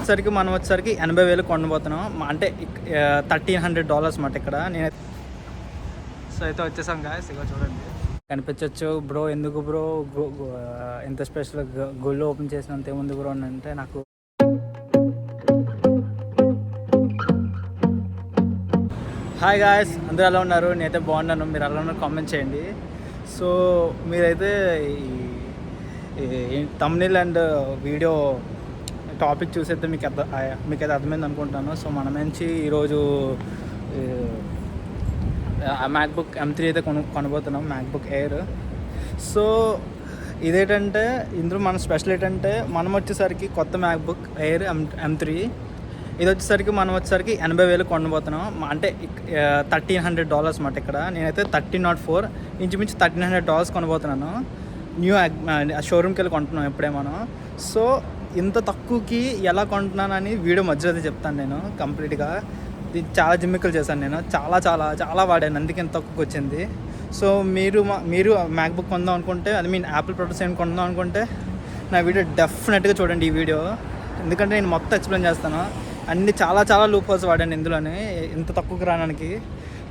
వచ్చేసరికి మనం వచ్చేసరికి 80,000 కొనబోతున్నాం. అంటే $1,300 మాట ఇక్కడ. నేను సో అయితే వచ్చేసాం గాయస్, ఇక చూడండి కనిపించవచ్చు. బ్రో ఎందుకు బ్రో ఎంత స్పెషల్ గుళ్ళు ఓపెన్ చేసినంత ఏముంది బ్రో అని అంటే, నాకు హాయ్ గాయస్, అందరూ ఎలా ఉన్నారు? నేనైతే బాగున్నాను. మీరు ఎలా ఉన్నారు కామెంట్ చేయండి. సో మీరైతే ఈ థంబ్నెయిల్ అండ్ వీడియో టాపిక్ చూసైతే మీకైతే అర్థమైంది అనుకుంటున్నాను. సో మన నుంచి ఈరోజు మ్యాక్బుక్ M3 అయితే కొనబోతున్నాం, మ్యాక్బుక్ ఎయిర్. సో ఇదేంటంటే ఇందులో మన స్పెషల్ ఏంటంటే, మనం వచ్చేసరికి కొత్త మ్యాక్బుక్ ఎయిర్ M3 ఇది వచ్చేసరికి మనం వచ్చేసరికి 80,000 కొనబోతున్నాం. అంటే $1,300 మాట ఇక్కడ. నేనైతే 1304 ఇంచుమించు $1,300 కొనబోతున్నాను. న్యూ షోరూమ్కి వెళ్ళి కొంటున్నాం ఇప్పుడే మనం. సో ఇంత తక్కువకి ఎలా కొంటున్నానని వీడియో మధ్యలో అయితే చెప్తాను నేను కంప్లీట్గా. ఇది చాలా జిమ్మికలు చేశాను నేను, చాలా చాలా చాలా వాడాను, అందుకే ఇంత తక్కువకి వచ్చింది. సో మీరు మ్యాక్బుక్ కొందాం అనుకుంటే, ఐ మీన్ యాపిల్ ప్రొడక్ట్స్ ఏమి కొందాం అనుకుంటే నా వీడియో డెఫినెట్గా చూడండి ఈ వీడియో. ఎందుకంటే నేను మొత్తం ఎక్స్ప్లెయిన్ చేస్తాను. అన్ని చాలా చాలా లూప్ హోల్స్ వాడాను ఇందులోనే, ఇంత తక్కువకి రావడానికి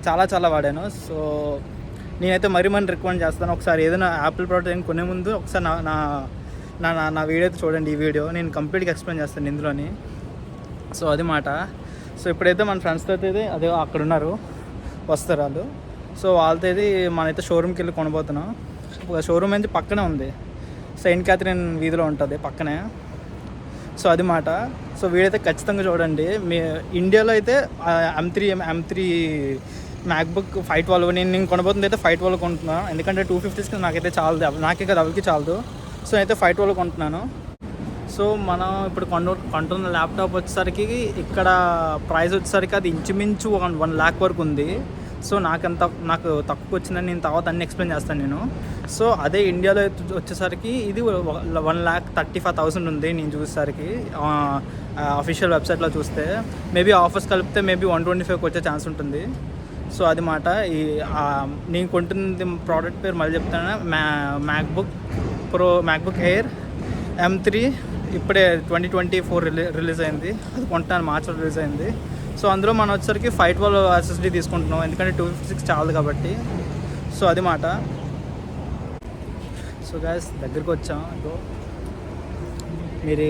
చాలా చాలా వాడాను. సో నేనైతే మరీ రికమెండ్ చేస్తాను, ఒకసారి ఏదైనా యాపిల్ ప్రోడక్ట్ ఏం కొనే ముందు ఒకసారి నా నా నా వీడియో అయితే చూడండి. ఈ వీడియో నేను కంప్లీట్గా ఎక్స్ప్లెయిన్ చేస్తాను ఇందులోని. సో అది మాట. సో ఇప్పుడైతే మన ఫ్రెండ్స్తో అయితే అదే అక్కడ ఉన్నారు, వస్తారు వాళ్ళు. సో వాళ్ళతో అయితే మనైతే షోరూమ్కి వెళ్ళి కొనబోతున్నాం. షోరూమ్ అనేది పక్కనే ఉంది, సెయింట్ క్యాథరిన్ వీధిలో ఉంటుంది పక్కనే. సో అది మాట. సో వీడైతే ఖచ్చితంగా చూడండి. మీ ఇండియాలో అయితే M3 మ్యాక్బుక్ 512 నేను కొనబోతుంది అయితే 512 కొంటున్నాను. ఎందుకంటే 250కి నాకైతే చాలదు, నాకే కదా ఎవరికి చాలదు. సో అయితే 512 కొంటున్నాను. సో మనం ఇప్పుడు కొంటున్న ల్యాప్టాప్ వచ్చేసరికి ఇక్కడ ప్రైస్ వచ్చేసరికి అది ఇంచుమించు 1 lakh వరకు ఉంది. సో నాకు తక్కువ వచ్చిందని నేను తర్వాత అన్ని ఎక్స్ప్లెయిన్ చేస్తాను నేను. సో అదే ఇండియాలో వచ్చేసరికి ఇది 1,35,000 ఉంది నేను చూసేసరికి, అఫీషియల్ వెబ్సైట్లో చూస్తే. మేబీ ఆఫర్స్ కలిపితే మేబీ 125కి వచ్చే ఛాన్స్ ఉంటుంది. సో అది మాట. నేను కొంటుంది ప్రోడక్ట్ పేరు మళ్ళీ చెప్తాను, మ్యాక్బుక్ ఎయిర్ M3. ఇప్పుడే 2024 రిలీజ్ అయింది, అది కొంటాను, మార్చిలో రిలీజ్ అయింది. సో అందులో మనం వచ్చేసరికి 512 SSD తీసుకుంటున్నాం, ఎందుకంటే 256 చాలదు కాబట్టి. సో అది మాట. సో గైస్ దగ్గరికి వచ్చాం. ఇదో మీరు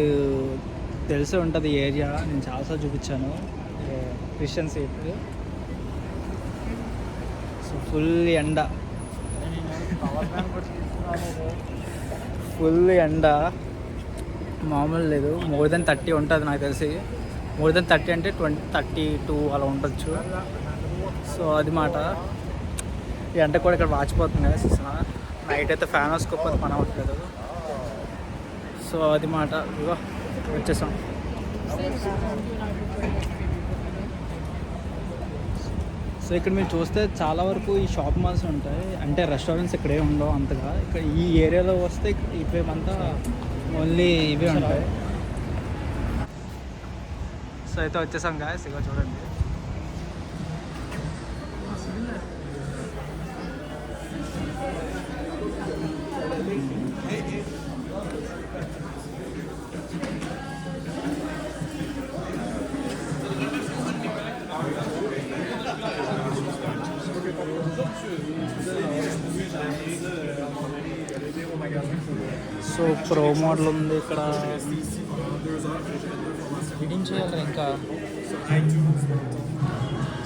తెలిసే ఉంటుంది ఈ ఏరియా, నేను చాలాసార్లు చూపించాను, క్రిస్టియన్ సీట్. సో ఫుల్ ఎండ, ఫుల్ ఎండ మామూలు లేదు. మోర్ దెన్ 30 ఉంటుంది నాకు తెలిసి. మోర్ దెన్ 30 అంటే 32 అలా ఉండొచ్చు. సో అది మాట. ఈ ఎండ కూడా ఇక్కడ వాచిపోతుంది కదా. నైట్ అయితే ఫ్యాన్ వేసుకోకపోతే పని అవ్వట్లేదు. సో అది మాట. ఇగో వచ్చేసాం. సో ఇక్కడ మీరు చూస్తే చాలా వరకు ఈ షాప్ మాల్స్ ఉంటాయి, అంటే రెస్టారెంట్స్ ఇక్కడే ఉండవు అంతగా. ఇక్కడ ఈ ఏరియాలో వస్తే ఇవేమంతా ఓన్లీ ఇవే ఉంటాయి. సో అయితే వచ్చేసాం గాయస్, ఇక చూడండి. సో ప్రో మోడల్ ఉంది ఇక్కడ, ఎడిటింగ్ చేయాలి ఇంకా.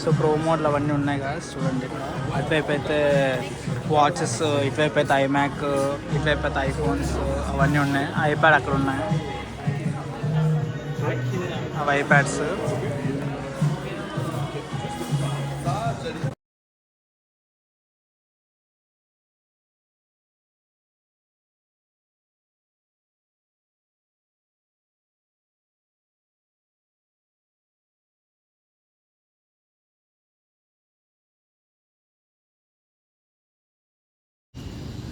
సో ప్రో మోడల్ అవన్నీ ఉన్నాయి కదా చూడండి. ఇక్కడ అటువైపు అయితే వాచెస్, ఇటువైపు అయితే ఐమ్యాక్, ఇటువైపు అయితే ఐఫోన్స్ అవన్నీ ఉన్నాయి. ఐప్యాడ్ అక్కడ ఉన్నాయి, అవి ఐప్యాడ్స్.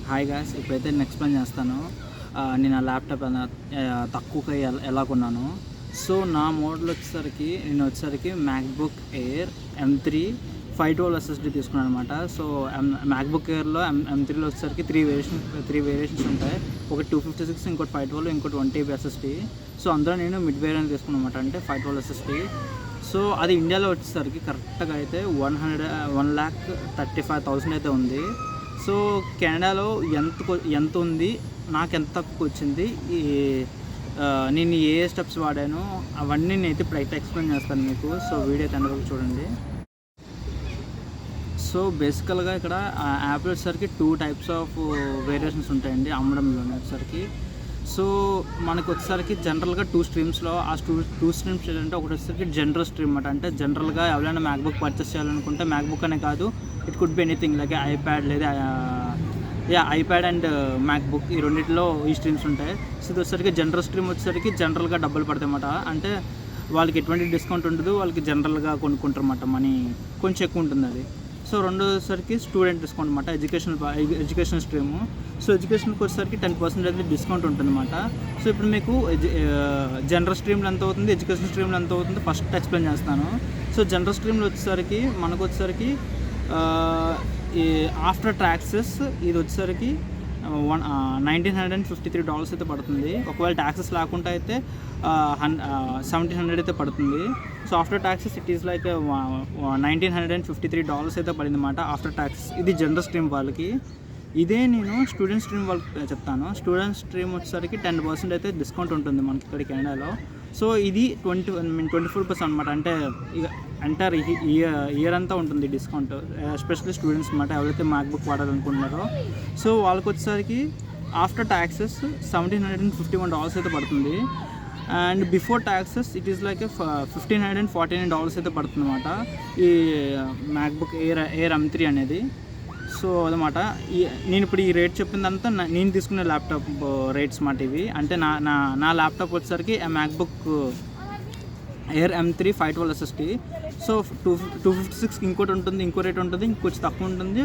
హాయ్ గాయ్స్, ఇప్పుడైతే నేను ఎక్స్ప్లెయిన్ చేస్తాను నేను ఆ ల్యాప్టాప్ తక్కువగా ఎలా కొన్నాను. సో నా మోడల్ వచ్చేసరికి మ్యాక్బుక్ ఎయిర్ M3 512 SSD తీసుకున్నాను అనమాట. సో మ్యాక్బుక్ ఎయిర్లో M3లో వచ్చేసరికి త్రీ వేరియేషన్స్ ఉంటాయి. ఒకటి 256, ఇంకోటి 512, ఇంకోటి 1TB SSD. సో అందులో నేను మిడ్ వేరియంట్ తీసుకున్నాను అనమాట, అంటే 512 SSD. సో అది ఇండియాలో వచ్చేసరికి కరెక్ట్గా అయితే 1,35,000 అయితే ఉంది. సో కెనడాలో ఎంత ఉంది, నాకు ఎంత తక్కువ వచ్చింది, నేను ఏ స్టెప్స్ వాడాను అవన్నీ నేనైతే ఇప్పుడు అయితే ఎక్స్ప్లెయిన్ చేస్తాను మీకు. సో వీడియో అయితే వరకు చూడండి. సో బేసికల్గా ఇక్కడ యాప్లో వచ్చేసరికి 2 టైప్స్ ఆఫ్ వేరియేషన్స్ ఉంటాయండి అమ్మడంలోనే వచ్చేసరికి. సో మనకు వచ్చేసరికి జనరల్గా 2 స్ట్రీమ్స్లో ఆ 2 స్ట్రీమ్స్ ఏంటంటే ఒకటి వచ్చేసరికి జనరల్ స్ట్రీమ్ అన్నమాట. అంటే జనరల్గా ఎవరైనా మ్యాక్బుక్ పర్చేస్ చేయాలనుకుంటే, మ్యాక్బుక్ అనే కాదు, it could be anything like iPad లేదా ఐప్యాడ్ అండ్ మ్యాక్బుక్, ఈ రెండింటిలో ఈ స్ట్రీమ్స్ ఉంటాయి. సో ఇది వచ్చేసరికి జనరల్ స్ట్రీమ్ వచ్చేసరికి జనరల్గా డబ్బులు పడతాయి అన్నమాట. అంటే వాళ్ళకి ఎటువంటి డిస్కౌంట్ ఉండదు, వాళ్ళకి జనరల్గా కొనుక్కుంటారు అన్నమాట, మనీ కొంచెం ఎక్కువ ఉంటుంది అది. సో రెండోసరికి స్టూడెంట్ డిస్కౌంట్ అనమాట, ఎడ్యుకేషన్ స్ట్రీము. సో ఎడ్యుకేషన్కి వచ్చేసరికి 10% అయితే డిస్కౌంట్ ఉంటుందన్నమాట. సో ఇప్పుడు మీకు జనరల్ స్ట్రీమ్లో ఎంత అవుతుంది, ఎడ్యుకేషన్ స్ట్రీమ్లో ఎంత అవుతుంది ఫస్ట్ ఎక్స్ప్లెయిన్ చేస్తాను. సో జనరల్ స్ట్రీమ్లో వచ్చేసరికి మనకు వచ్చేసరికి ఈ ఆఫ్టర్ ట్యాక్సెస్ ఇది వచ్చేసరికి $1,953 అయితే పడుతుంది. ఒకవేళ ట్యాక్సెస్ లేకుండా అయితే 1,700 అయితే పడుతుంది. So after taxes it is like $1,953 అయితే పడింది అన్నమాట ఆఫ్టర్ ట్యాక్సెస్. ఇది జనరల్ స్ట్రీమ్ వాళ్ళకి. ఇదే నేను స్టూడెంట్ స్ట్రీమ్ వాళ్ళకి చెప్తాను. స్టూడెంట్ స్ట్రీమ్ వచ్చేసరికి 10% అయితే డిస్కౌంట్ ఉంటుంది మనకి ఇక్కడ కెనడాలో. సో ఇది 24% అనమాట, అంటే ఇక ఎంటైర్ ఇయర్ అంతా ఉంటుంది డిస్కౌంట్, ఎస్పెషల్లీ స్టూడెంట్స్ అనమాట, ఎవరైతే మ్యాక్బుక్ వాడాలనుకుంటున్నారో. సో వాళ్ళకి వచ్చేసరికి ఆఫ్టర్ ట్యాక్సెస్ $1,751 అయితే పడుతుంది. And before taxes it is like $1,549 అయితే పడుతుంది అనమాట ఈ మ్యాక్బుక్ ఎయిర్ M3 అనేది. సో అదనమాట. నేను ఇప్పుడు ఈ రేట్ చెప్పిందంతా నేను తీసుకునే ల్యాప్టాప్ రేట్స్ మాట ఇవి. అంటే నా ల్యాప్టాప్ వచ్చేసరికి MacBook Air M3 512 SSD. So 256కి ఇంకోటి ఉంటుంది, ఇంకో రేట్ ఉంటుంది, ఇంకొంచెం తక్కువ ఉంటుంది,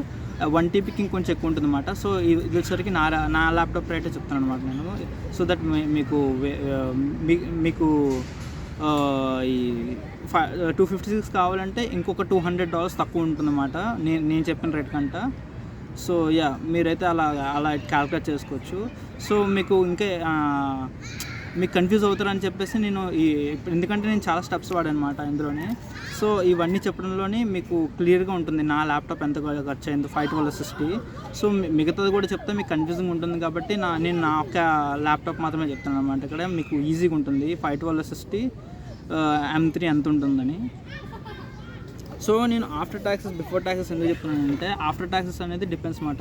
1TBకి ఇంకొంచెం ఎక్కువ ఉంటుంది అన్నమాట. సో ఇది వచ్చేసరికి నా ల్యాప్టాప్ రేటే చెప్తాను అనమాట నేను. సో దట్ మీకు ఈ 256 కావాలంటే ఇంకొక $200 తక్కువ ఉంటుందన్నమాట నేను చెప్పిన రేట్ కంట. సో మీరైతే అలా క్యాల్కులేట్ చేసుకోవచ్చు. సో మీకు ఇంకా మీకు కన్ఫ్యూజ్ అవుతారని చెప్పేసి నేను ఎందుకంటే నేను చాలా స్టెప్స్ వాడాను అనమాట ఇందులోనే. సో ఇవన్నీ చెప్పడంలోనే మీకు క్లియర్గా ఉంటుంది నా ల్యాప్టాప్ ఎంత ఖర్చు అయింది 512 SSD. సో మిగతాది కూడా చెప్తే మీకు కన్ఫ్యూజింగ్ ఉంటుంది కాబట్టి నేను నా ఒక్క ల్యాప్టాప్ మాత్రమే చెప్తాను అనమాట. ఇక్కడ మీకు ఈజీగా ఉంటుంది 512 SSD M3 ఎంత ఉంటుందని. సో నేను ఆఫ్టర్ ట్యాక్సెస్ బిఫోర్ ట్యాక్సెస్ ఎందుకు చెప్తున్నానంటే, ఆఫ్టర్ ట్యాక్సెస్ అనేది డిపెండ్స్ మాట,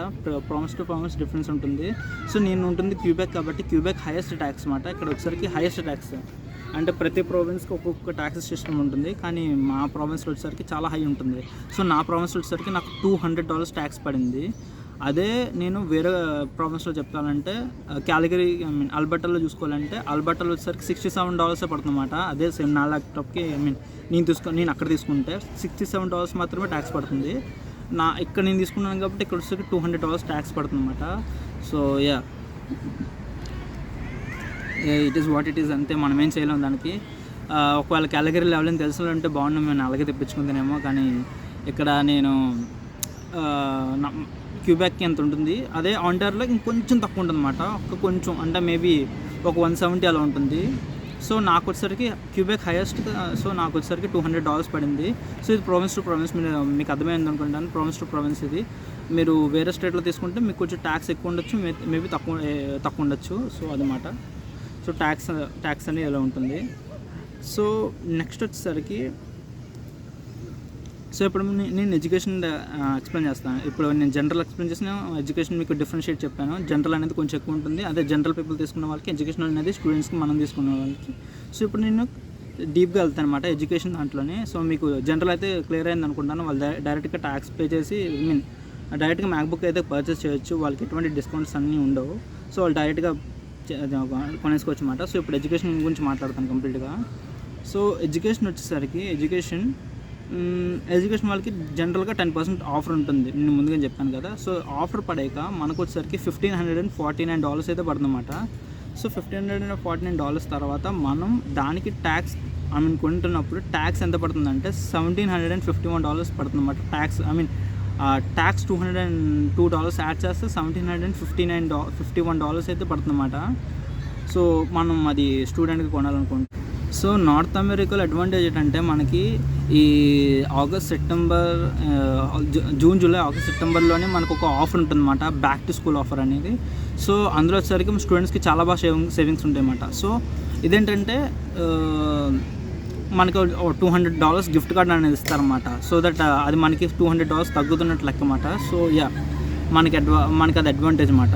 ప్రామిస్ టు ప్రామిస్ డిఫరెన్స్ ఉంటుంది. సో నేను ఉంటుంది క్యూబెక్ కాబట్టి క్యూబెక్ హైయెస్ట్ ట్యాక్స్ మాట. ఇక్కడ వచ్చేసరికి హైయెస్ట్ ట్యాక్స్ అంటే ప్రతి ప్రావిన్స్కి ఒక్కొక్క ట్యాక్సెస్ సిస్టమ్ ఉంటుంది, కానీ మా ప్రావిన్స్లో వచ్చేసరికి చాలా హై ఉంటుంది. సో నా ప్రావిన్స్లో వచ్చేసరికి నాకు $200 ట్యాక్స్ పడింది. అదే నేను వేరే ప్రావిన్స్లో చెప్తానంటే క్యాలిగరీ అల్బర్టాలో చూసుకోవాలంటే అల్బర్టాలో వచ్చేసరికి $67 పడుతుంది అన్నమాట. అదే సేమ్ నా ల్యాప్టాప్కి నేను అక్కడ తీసుకుంటే $67 మాత్రమే ట్యాక్స్ పడుతుంది. ఇక్కడ నేను తీసుకున్నాను కాబట్టి ఇక్కడ వచ్చేసరికి $200 ట్యాక్స్ పడుతుంది అన్నమాట. So it is what it is, అంతే, మనం ఏం చేయలేము దానికి. ఒకవేళ క్యాలిగరీ లెవెల్ అని తెలుసుకుంటే బాగుండు, మేము అలాగే తెప్పించుకుంటానేమో. కానీ ఇక్కడ నేను క్యూబెక్కి ఎంత ఉంటుంది, అదే ఆంటార్లో ఇంకొంచెం తక్కువ ఉంటుంది అన్నమాట, కొంచెం అంటే మేబీ ఒక 170 అలా ఉంటుంది. సో నాకు వచ్చేసరికి క్యూబెక్ హైయెస్ట్. సో నాకు వచ్చేసరికి $200 పడింది. సో ఇది ప్రావిన్స్ టు ప్రావిన్స్, మీకు అర్థమైంది అనుకుంటాను. ప్రావిన్స్ టు ప్రావిన్స్ ఇది. మీరు వేరే స్టేట్లో తీసుకుంటే మీకు కొంచెం ట్యాక్స్ ఎక్కువ ఉండొచ్చు, మేబీ తక్కువ ఉండొచ్చు. సో అదన్నమాట. సో ట్యాక్స్ అనేది ఎలా ఉంటుంది. సో నెక్స్ట్ వచ్చేసరికి సో ఇప్పుడు నేను ఎడ్యుకేషన్ ఎక్స్ప్లెయిన్ చేస్తాను. ఇప్పుడు నేను జనరల్ ఎక్స్ప్లెయిన్ చేసిన ఎడ్యుకేషన్ మీకు డిఫరెన్షియేట్ చెప్పాను. జనరల్ అనేది కొంచెం ఎక్కువ ఉంటుంది, అదే జనరల్ పీపుల్ తీసుకున్న వాళ్ళకి, ఎడ్యుకేషన్ అనేది స్టూడెంట్స్కి మనం తీసుకున్న వాళ్ళకి. సో ఇప్పుడు నేను డీప్గా వెళ్తాను అనమాట ఎడ్యుకేషన్ దాంట్లోనే. సో మీకు జనరల్ అయితే క్లియర్ అయింది అనుకుంటాను. వాళ్ళు డైరెక్ట్గా ట్యాక్స్ పే చేసి డైరెక్ట్గా మ్యాక్బుక్ అయితే పర్చేస్ చేయొచ్చు, వాళ్ళకి ఎటువంటి డిస్కౌంట్స్ అన్నీ ఉండవు. సో వాళ్ళు డైరెక్ట్గా కొనేసుకోవచ్చు అన్నమాట. సో ఇప్పుడు ఎడ్యుకేషన్ గురించి మాట్లాడతాను కంప్లీట్గా. సో ఎడ్యుకేషన్ వచ్చేసరికి ఎడ్యుకేషన్ వాళ్ళకి జనరల్గా 10% ఆఫర్ ఉంటుంది, నేను ముందుగా చెప్పాను కదా. సో ఆఫర్ పడాక మనకు వచ్చేసరికి $1,549 అయితే పడుతుందన్నమాట. సో $1,549 తర్వాత మనం దానికి ట్యాక్స్ కొంటున్నప్పుడు ట్యాక్స్ ఎంత పడుతుందంటే $1,751 పడుతుంది అన్నమాట. ట్యాక్స్ ట్యాక్స్ $202 యాడ్ చేస్తే $1,751 అయితే పడుతుందన్నమాట. సో మనం అది స్టూడెంట్కి కొనాలనుకుంటే. సో నార్త్ అమెరికాలో అడ్వాంటేజ్ ఏంటంటే మనకి ఈ జూన్ జూలై ఆగస్ట్ సెప్టెంబర్లోనే మనకు ఒక ఆఫర్ ఉంటుందన్నమాట, బ్యాక్ టు స్కూల్ ఆఫర్ అనేది. సో అందులో వచ్చేసరికి స్టూడెంట్స్కి చాలా బాగా సేవింగ్స్ ఉంటాయన్నమాట. సో ఇదేంటంటే మనకు $200 గిఫ్ట్ కార్డ్ అనేది ఇస్తారన్నమాట. సో దట్ అది మనకి $200 తగ్గుతున్నట్టు లెక్క అన్నమాట. సో మనకి అది అడ్వాంటేజ్ అన్నమాట.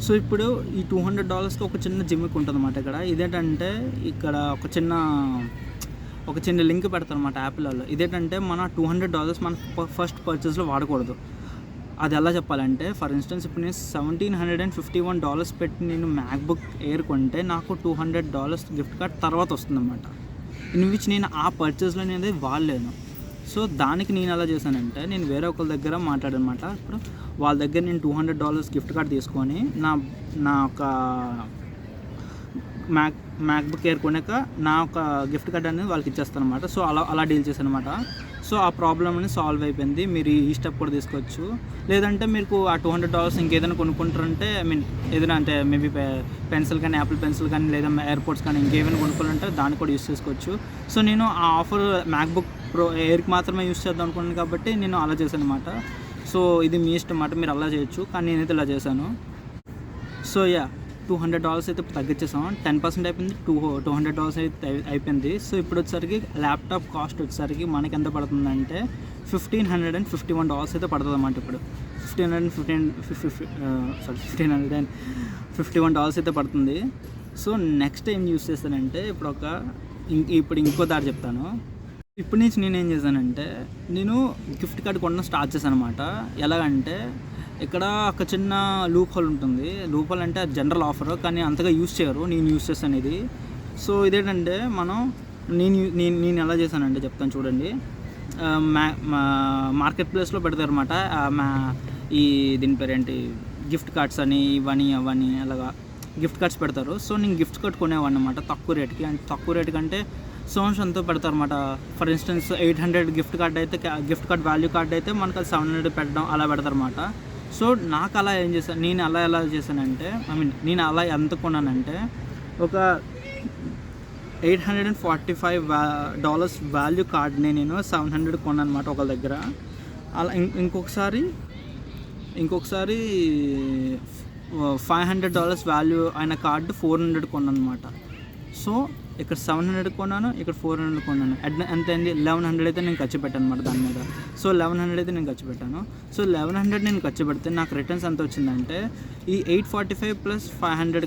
సో ఇప్పుడు ఈ $200కి ఒక చిన్న జిమ్మిక్ ఉంటుంది అన్నమాట. ఇదేంటంటే ఇక్కడ ఒక చిన్న లింక్ పెడతారన్నమాట యాప్లలో. ఇదేంటంటే మన $200 మన ఫస్ట్ పర్చేస్లో వాడకూడదు. అది ఎలా చెప్పాలంటే, ఫర్ ఇన్స్టెన్స్ ఇప్పుడు నేను $1,751 పెట్టి నేను మ్యాక్బుక్ ఎయిర్ కొంటే నాకు $200 గిఫ్ట్ కార్డ్ తర్వాత వస్తుందన్నమాట, ఇన్ విచ్ నేను ఆ పర్చేస్లో అనేది వాడలేను. సో దానికి నేను ఎలా చేశానంటే, నేను వేరే ఒకరి దగ్గర మాట్లాడనమాట. ఇప్పుడు వాళ్ళ దగ్గర నేను $200 గిఫ్ట్ కార్డ్ తీసుకొని నా ఒక మ్యాక్బుక్ ఎయిర్ కొనాక నా ఒక గిఫ్ట్ కార్డ్ అనేది వాళ్ళకి ఇచ్చేస్తాను అనమాట. సో అలా డీల్ చేశాను అనమాట. సో ఆ ప్రాబ్లమ్ అనేది సాల్వ్ అయిపోయింది. మీరు ఈ స్టెప్ కూడా తీసుకోవచ్చు. లేదంటే మీకు ఆ $200 ఇంకేదైనా కొనుక్కుంటారంటే, ఏదైనా అంటే మేబీ పెన్సిల్ కానీ, యాపిల్ పెన్సిల్ కానీ, లేదా ఎయిర్పోర్ట్స్ కానీ ఇంకేమైనా కొనుక్కోవాలంటే దాన్ని కూడా యూస్ చేసుకోవచ్చు. సో నేను ఆ ఆఫర్ మ్యాక్బుక్ ప్రో ఎయిర్కి మాత్రమే యూస్ చేద్దాం అనుకున్నాను కాబట్టి నేను అలా చేశాను అనమాట. సో ఇది మీ ఇష్టం అన్నమాట, మీరు అలా చేయొచ్చు. కానీ నేనైతే ఇలా చేశాను. సో $200 అయితే ఇప్పుడు తగ్గించేసాం. 10% అయిపోయింది, $200 అయితే అయిపోయింది. సో ఇప్పుడు వచ్చేసరికి ల్యాప్టాప్ కాస్ట్ వచ్చేసరికి మనకి ఎంత పడుతుందంటే $1,551 అయితే పడుతుంది అన్నమాట. ఇప్పుడు $1,551 అయితే పడుతుంది. సో నెక్స్ట్ ఏం యూస్ చేస్తానంటే, ఇప్పుడు ఇంకో దారి చెప్తాను. ఇప్పటి నుంచి నేను ఏం చేశానంటే, నేను గిఫ్ట్ కార్డ్ కొనడం స్టార్ట్ చేశాను అనమాట. ఎలాగంటే, ఇక్కడ ఒక చిన్న లూప్ హోల్ ఉంటుంది. లూప్ హోల్ అంటే జనరల్ ఆఫర్, కానీ అంతగా యూస్ చేయరు. నేను యూస్ చేస్తాను ఇది. సో ఇదేంటంటే నేను ఎలా చేశానంటే చెప్తాను చూడండి. మార్కెట్ ప్లేస్లో పెడతారు అనమాట. దీని పేరేంటి, గిఫ్ట్ కార్డ్స్ అని ఇవని అవని అలాగా గిఫ్ట్ కార్డ్స్ పెడతారు. సో నేను గిఫ్ట్ కార్డ్ కొనేవాడిని అనమాట తక్కువ రేట్కి. అంటే తక్కువ రేటుకి అంటే అంతా పెడతారు అనమాట. ఫర్ ఇన్స్టెన్స్ 800 గిఫ్ట్ కార్డ్ అయితే, గిఫ్ట్ కార్డ్ వాల్యూ కార్డ్ అయితే మనకు 700 పెట్టడం అలా పెడతారు అనమాట. సో నాకు అలా ఏం చేశాను, నేను ఎలా చేశానంటే, నేను అలా ఎంత కొన్నానంటే, ఒక $845 వాల్యూ కార్డ్ని నేను 700 కొన్నాను అనమాట ఒకళ్ళ దగ్గర. అలా ఇంకొకసారి $500 వాల్యూ అయిన కార్డు 400 కొన్నాను అనమాట. సో ఇక్కడ 700 కొన్నాను, ఇక్కడ 400 కొన్నాను. ఎంత అయింది, 1100 అయితే నేను ఖర్చు పెట్టాను అనమాట దాని మీద. సో 1100 అయితే నేను ఖర్చు పెట్టాను. సో 1100 నేను ఖర్చు పెడితే నాకు రిటర్న్స్ ఎంత వచ్చిందంటే, ఈ 845 ప్లస్ 500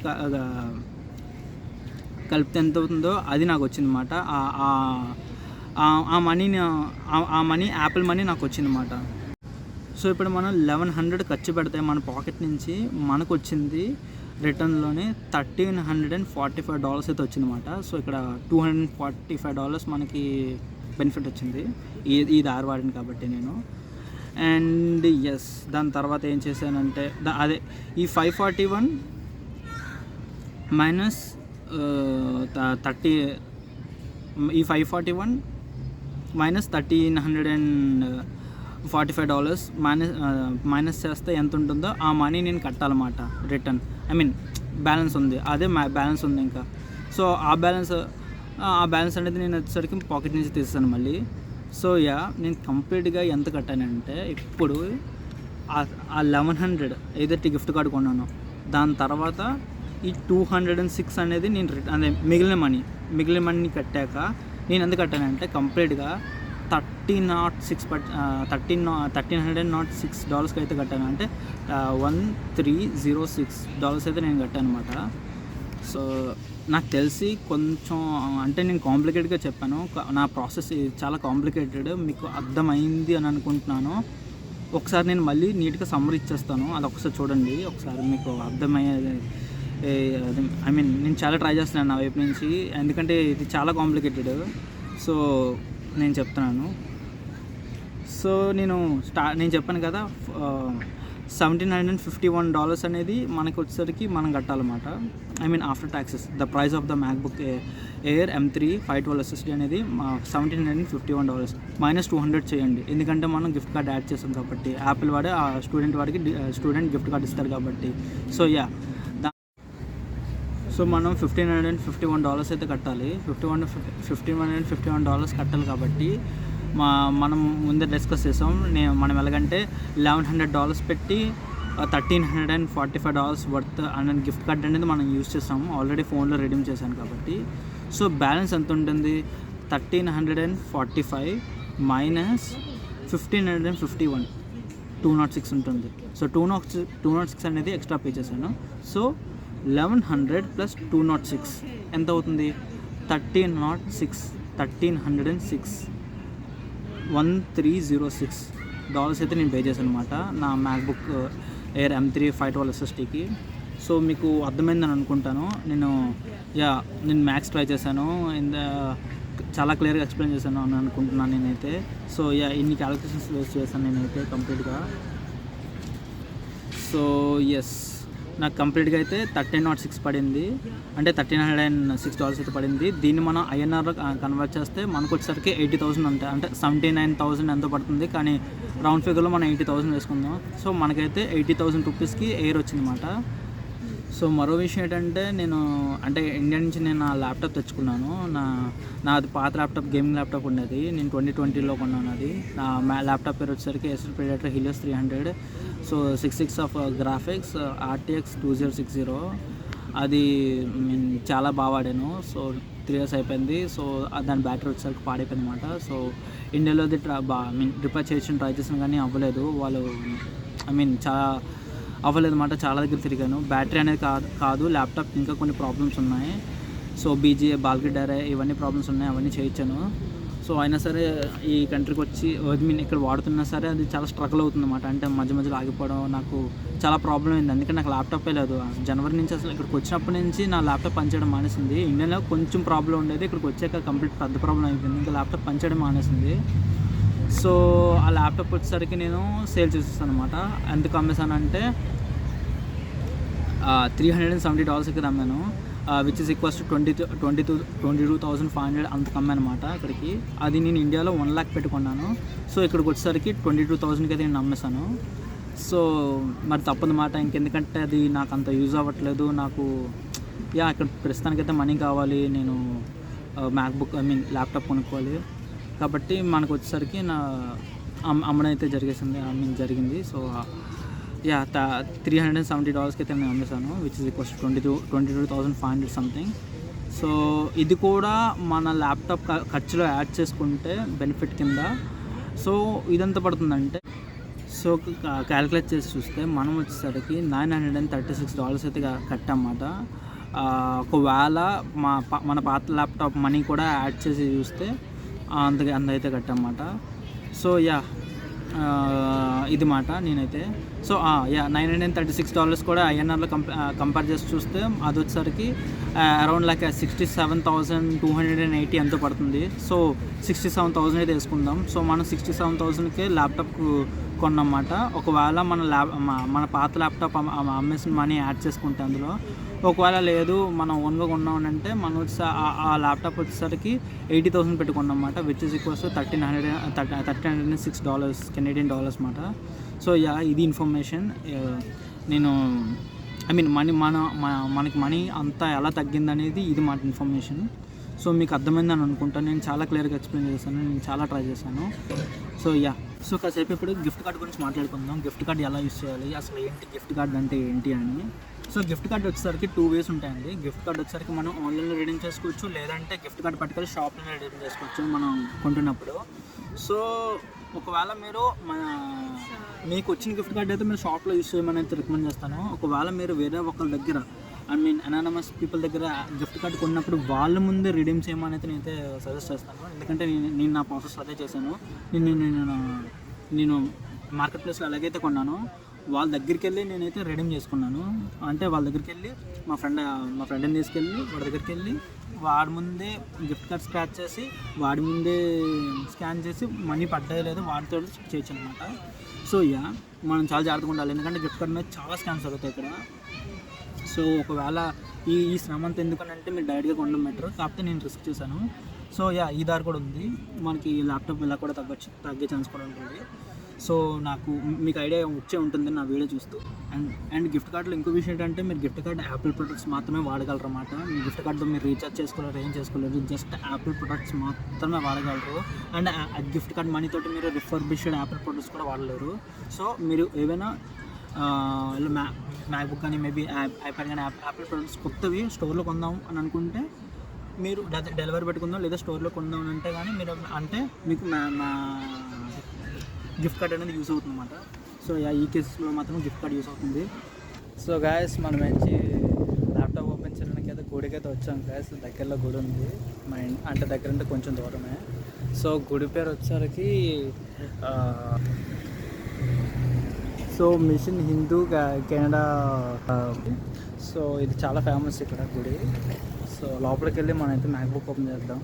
కలిపితే ఎంత అవుతుందో అది నాకు వచ్చిందన్నమాట. ఆ మనీ యాపిల్ మనీ నాకు వచ్చిందన్నమాట. సో ఇప్పుడు మనం 1100 ఖర్చు పెడితే మన పాకెట్ నుంచి మనకు వచ్చింది రిటర్న్లోనే $1,345 అయితే వచ్చిందన్నమాట. సో ఇక్కడ $245 మనకి బెనిఫిట్ వచ్చింది ఈ దారి వాడింది కాబట్టి నేను. అండ్ దాని తర్వాత ఏం చేశానంటే, అదే ఈ 541 మైనస్ 30, ఈ 541 మైనస్ $1,345 మైనస్ చేస్తే ఎంత ఉంటుందో ఆ మనీ నేను కట్టాలన్నమాట రిటర్న్. బ్యాలెన్స్ ఉంది, అదే బ్యాలెన్స్ ఉంది ఇంకా. సో ఆ బ్యాలెన్స్ అనేది నేను వచ్చేసరికి పాకెట్ నుంచి తీస్తాను మళ్ళీ. సో నేను కంప్లీట్గా ఎంత కట్టానంటే, ఇప్పుడు ఆ 1100 ఏదైతే గిఫ్ట్ కార్డు కొన్నానో దాని తర్వాత ఈ 206 అనేది నేను అదే మిగిలిన మనీ కట్టాక నేను ఎంత కట్టానంటే కంప్లీట్గా $1,306 అయితే కట్టాను. అంటే $1,306 అయితే నేను కట్టాను అనమాట. సో నాకు తెలిసి కొంచెం అంటే నేను కాంప్లికేటెడ్గా చెప్పాను. నా ప్రాసెస్ చాలా కాంప్లికేటెడ్, మీకు అర్థమైంది అని అనుకుంటున్నాను. ఒకసారి నేను మళ్ళీ నీట్గా సమ్మరీ ఇచ్చేస్తాను, అది ఒకసారి చూడండి. ఒకసారి మీకు అర్థమయ్యేది. నేను చాలా ట్రై చేస్తున్నాను నా వైపు నుంచి, ఎందుకంటే ఇది చాలా కాంప్లికేటెడ్. సో నేను చెప్తున్నాను. సో నేను చెప్పాను కదా, $1,751 అనేది మనకి వచ్చేసరికి మనం కట్టాలన్నమాట. I mean after taxes the price of the MacBook Air M3 512 SSD అనేది $1,751 మైనస్ 200 చేయండి, ఎందుకంటే మనం గిఫ్ట్ కార్డ్ యాడ్ చేస్తాం కాబట్టి. యాపిల్ వాడే ఆ స్టూడెంట్ గిఫ్ట్ కార్డ్ ఇస్తారు కాబట్టి. సో సో మనం $1,551 అయితే కట్టాలి. $1,551 కట్టాలి కాబట్టి మనం ముందే డిస్కస్ చేసాం. మనం ఎలాగంటే $1,100 పెట్టి $1,345 వర్త్ అనే గిఫ్ట్ కార్డ్ అనేది మనం యూజ్ చేస్తాము. ఆల్రెడీ ఫోన్లో రెడీమ్ చేశాను కాబట్టి. సో బ్యాలెన్స్ ఎంత ఉంటుంది? 1,345 మైనస్ 1,551 206 ఉంటుంది. సో 206 అనేది ఎక్స్ట్రా పే చేశాను. సో 1,100 ప్లస్ 206 ఎంత అవుతుంది? 1,306 $1,306 అయితే నేను పే చేశాను అనమాట నా మ్యాక్బుక్ ఎయిర్ M3 512 SSDకి. సో మీకు అర్థమైందని అనుకుంటాను. నేను మ్యాథ్స్ ట్రై చేశాను, చాలా క్లియర్గా ఎక్స్ప్లెయిన్ చేశాను అని అనుకుంటున్నాను నేనైతే. సో ఇన్ని క్యాలిక్యులేషన్స్ వేస్ట్ చేశాను నేనైతే కంప్లీట్గా. సో నాకు కంప్లీట్గా అయితే 1,306 పడింది, అంటే $1,306 అయితే పడింది. దీన్ని మనం INR కన్వర్ట్ చేస్తే మనకు వచ్చేసరికి 80,000 అంటే 79,000 ఎంతో పడుతుంది. కానీ రౌండ్ ఫిగర్లో మనం 80,000 వేసుకుందాం. సో మనకైతే 80,000 రూపీస్కి ఎయిర్ వచ్చిందన్నమాట. సో మరో విషయం ఏంటంటే నేను ఇండియా నుంచి నేను నా ల్యాప్టాప్ తెచ్చుకున్నాను. నాది పాత ల్యాప్టాప్, గేమింగ్ ల్యాప్టాప్ ఉండేది. నేను 2020లో కొన్నాను అది. నా ల్యాప్టాప్ పేరు వచ్చేసరికి Acer Predator Helios 300. So 66 of graphics RTX 2060. అది చాలా బాగా వాడాను. సో 3 years అయిపోయింది. సో దాని బ్యాటరీ వచ్చేసరికి పాడైపోయింది అనమాట. సో ఇండియాలో అది రిపేర్ చేసి ట్రై చేసిన కానీ అవ్వలేదు. వాళ్ళు చాలా అవ్వలేదు అనమాట. చాలా దగ్గర తిరిగాను. బ్యాటరీ అనేది కాదు ల్యాప్టాప్ ఇంకా కొన్ని ప్రాబ్లమ్స్ ఉన్నాయి. సో BGA బాల్కి డైరే ఇవన్నీ ప్రాబ్లమ్స్ ఉన్నాయి, అవన్నీ చేయించాను. సో అయినా సరే ఈ కంట్రీకి వచ్చి ఇక్కడ వాడుతున్నా సరే అది చాలా స్ట్రగుల్ అవుతుంది అనమాట. అంటే మధ్యలో ఆగిపోవడం నాకు చాలా ప్రాబ్లం అయింది. అందుకే నాకు ల్యాప్టాపే లేదు. జనవరి నుంచి అసలు ఇక్కడికి వచ్చినప్పటి నుంచి నా ల్యాప్టాప్ పనిచేయడం మానేసింది. ఇండియాలో కొంచెం ప్రాబ్లం ఉండేది, ఇక్కడికి వచ్చాక కంప్లీట్ పెద్ద ప్రాబ్లం అయిపోయింది. ఇంకా ల్యాప్టాప్ పనిచేయడం మానేసింది. సో ఆ ల్యాప్టాప్ వచ్చేసరికి నేను సేల్ చేసేస్తాను అనమాట. ఎందుకు అమ్మేసానంటే $370కి అమ్మాను, విచ్ ఇస్ ఈక్వల్స్ టు 22,500 అంతకు అమ్మానమాట ఇక్కడికి. అది నేను ఇండియాలో 1 lakh పెట్టుకున్నాను. సో ఇక్కడికి వచ్చేసరికి 22,000కి అయితే నేను అమ్మేశాను. సో మరి తప్పదన్నమాట ఇంకెందుకంటే అది నాకు అంత యూజ్ అవ్వట్లేదు. నాకు ఇక్కడ ప్రస్తుతానికైతే మనీ కావాలి, నేను మ్యాక్బుక్ ల్యాప్టాప్ కొనుక్కోవాలి కాబట్టి మనకు వచ్చేసరికి అమ్మడం అయితే జరిగింది. సో $370కి అయితే నేను అమ్మేశాను, which is equals 22,500 something. So ఇది కూడా మన ల్యాప్టాప్ ఖర్చులో యాడ్ చేసుకుంటే బెనిఫిట్ కింద. సో ఇదంతా పడుతుందంటే సో క్యాలిక్యులేట్ చేసి చూస్తే మనం వచ్చేసరికి $936 అయితే కట్టమాట. ఒకవేళ మన పాత ల్యాప్టాప్ మనీ కూడా యాడ్ చేసి చూస్తే అంతైతే కట్టమాట. సో ఇది మాట నేనైతే. సో $936 కూడా INRలో కంపేర్ చేసి చూస్తే అది వచ్చేసరికి అరౌండ్ లైక్ 67,280 ఎంతో పడుతుంది. సో 67,000 అయితే వేసుకుందాం. సో మనం 67,000కే ల్యాప్టాప్ కొన్నమాట. ఒకవేళ మన పాత ల్యాప్టాప్ అమ్మేసిన మనీ యాడ్ చేసుకుంటే అందులో, ఒకవేళ లేదు మనం ఓన్గా కొన్నామంటే మనం ఆ ల్యాప్టాప్ వచ్చేసరికి 80,000 పెట్టుకున్నమాట, which is equals $1,306 Canadian dollars మాట. సో ఇది ఇన్ఫర్మేషన్. నేను మనకి మనీ అంతా ఎలా తగ్గిందనేది ఇది మాట ఇన్ఫర్మేషన్. సో మీకు అర్థమైందని అనుకుంటాను. నేను చాలా క్లియర్గా ఎక్స్ప్లెయిన్ చేశాను, నేను చాలా ట్రై చేశాను. సో కాసేపు ఇప్పుడు గిఫ్ట్ కార్డ్ గురించి మాట్లాడుకుందాం. గిఫ్ట్ కార్డ్ ఎలా యూస్ చేయాలి, అసలు ఏంటి గిఫ్ట్ కార్డ్ అంటే ఏంటి అని. సో గిఫ్ట్ కార్డ్ వచ్చేసరికి 2 ways ఉంటాయండి. గిఫ్ట్ కార్డ్ వచ్చేసరికి మనం ఆన్లైన్లో రిడీమ్ చేసుకోవచ్చు, లేదంటే గిఫ్ట్ కార్డ్ పట్టుకొని షాప్లో రిడీమ్ చేసుకోవచ్చు మనం కొంటున్నప్పుడు. సో ఒకవేళ మీకు వచ్చిన గిఫ్ట్ కార్డ్ అయితే మీరు షాప్లో యూస్ చేయమని అయితే రికమెండ్ చేస్తాను. ఒకవేళ మీరు వేరే ఒకరి దగ్గర అనానమస్ పీపుల్ దగ్గర గిఫ్ట్ కార్డ్ కొన్నప్పుడు వాళ్ళ ముందే రిడీమ్ చేయమని అయితే నేనైతే సజెస్ట్ చేస్తాను. ఎందుకంటే నేను నా ప్రాసెస్ అదే చేశాను. నేను మార్కెట్ ప్లేస్లో ఎలాగైతే కొన్నానో వాళ్ళ దగ్గరికి వెళ్ళి నేనైతే రిడీమ్ చేసుకున్నాను. అంటే వాళ్ళ దగ్గరికి వెళ్ళి మా ఫ్రెండ్ని తీసుకెళ్ళి వాడి దగ్గరికి వెళ్ళి వాడి ముందే గిఫ్ట్ కార్డ్ స్క్రాచ్ చేసి వాడి ముందే స్కాన్ చేసి మనీ పడ్డాయో లేదో వాడితో చేయొచ్చు అనమాట. సో మనం చాలా జాగ్రత్తగా ఉండాలి, ఎందుకంటే గిఫ్ట్ కార్డ్ మీద చాలా స్కామ్స్ జరుగుతాయి ఇక్కడ. సో ఒకవేళ ఈ శ్రమ అంతా ఎందుకనంటే మీరు డైరెక్ట్గా కొనడం బెటర్, కాకపోతే నేను రిస్క్ చేశాను. సో ఈ దారి కూడా ఉంది, మనకి ల్యాప్టాప్ ఇలా కూడా తగ్గే ఛాన్స్ కూడా ఉంటుంది. సో నాకు మీకు ఐడియా వచ్చే ఉంటుంది నా వీడియో చూస్తూ. అండ్ గిఫ్ట్ కార్డులో ఇంకో విషయం ఏంటంటే, మీరు గిఫ్ట్ కార్డ్ యాపిల్ ప్రొడక్ట్స్ మాత్రమే వాడగలరు అన్నమాట. మీ గిఫ్ట్ కార్డుతో మీరు రీఛార్జ్ చేసుకోలేరు, ఏం చేసుకోలేరు, జస్ట్ యాపిల్ ప్రొడక్ట్స్ మాత్రమే వాడగలరు. అండ్ ఆ గిఫ్ట్ కార్డ్ మనీ తోటి మీరు రిఫర్బిష్డ్ యాపిల్ ప్రొడక్ట్స్ కూడా వాడలేరు. సో మీరు ఏవైనా మ్యాక్బుక్ కానీ మేబీ ఐప్యాడ్ కానీ యాపిల్ ప్రొడక్ట్స్ కొత్తవి స్టోర్లో కొందాం అని అనుకుంటే మీరు డెలివరీ పెట్టుకుందాం, లేదా స్టోర్లో కొందాం అని అంటే కానీ మీరు అంటే మీకు మా గిఫ్ట్ కార్డ్ అనేది యూస్ అవుతుంది అన్నమాట. సో ఈ కేసెస్లో మాత్రం గిఫ్ట్ కార్డ్ యూస్ అవుతుంది. సో గాయస్ మనం మంచి ల్యాప్టాప్ ఓపెన్ చేయడానికి అయితే గుడికి అయితే వచ్చాం గాయస్. దగ్గరలో గుడి ఉంది అంటే దగ్గర అంటే కొంచెం దూరమే. సో గుడి పేరు వచ్చేసరికి so mission Hindu Canada. So ఇది చాలా ఫేమస్ ఇక్కడ గుడి. సో లోపలికి వెళ్ళి మనమైతే మ్యాక్బుక్ ఓపెన్ చేద్దాం.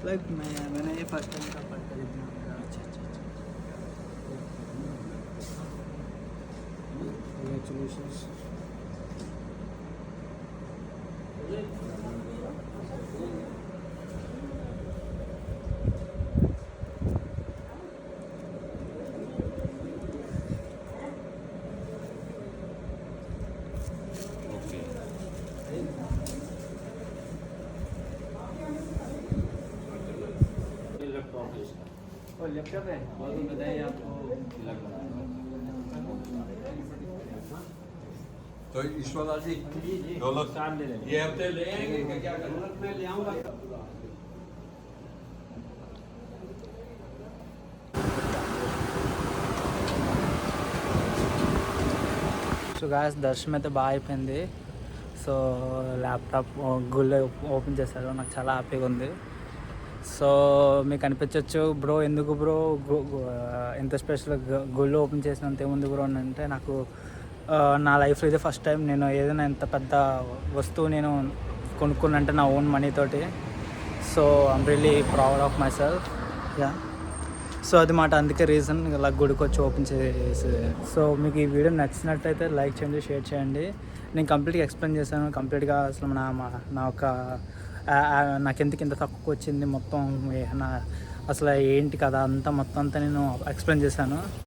लाइक मैंने ये फर्स्ट टाइम का पढ़ खरीदना। अच्छा कंग्रेचुलेशंस। और लैपटॉप है बहुत बताइए आपको। तो ईश्वर जी दौलत ये हफ्ते ले आएंगे क्या करना, मैं ले आऊँगा। సో గాయస్ దర్శనం అయితే బాగా అయిపోయింది. సో ల్యాప్టాప్ గుళ్ళో ఓపెన్ చేశారు, నాకు చాలా హ్యాపీగా ఉంది. సో మీకు అనిపించవచ్చు బ్రో ఎందుకు బ్రో ఎంత స్పెషల్ గుళ్ళు ఓపెన్ చేసినంత ఏముంది బ్రో అని అంటే, నాకు నా లైఫ్లో ఇదే ఫస్ట్ టైం నేను ఏదైనా ఎంత పెద్ద వస్తువు నేను కొనుక్కున్నంటే నా ఓన్ మనీ తోటి. So I'm really proud of my self. Yeah so అది మాట, అందుకే రీజన్ ఇలా గుడికి వచ్చి ఓపెన్ చేసి. సో మీకు ఈ వీడియో నచ్చినట్టయితే లైక్ చేయండి, షేర్ చేయండి. నేను కంప్లీట్గా ఎక్స్ప్లెయిన్ చేశాను, కంప్లీట్గా అసలు నా ఒక నాకు ఎందుకు ఇంత తక్కువ వచ్చింది మొత్తం అసలు ఏంటి కదా అంతా మొత్తం అంతా నేను ఎక్స్ప్లెయిన్ చేశాను.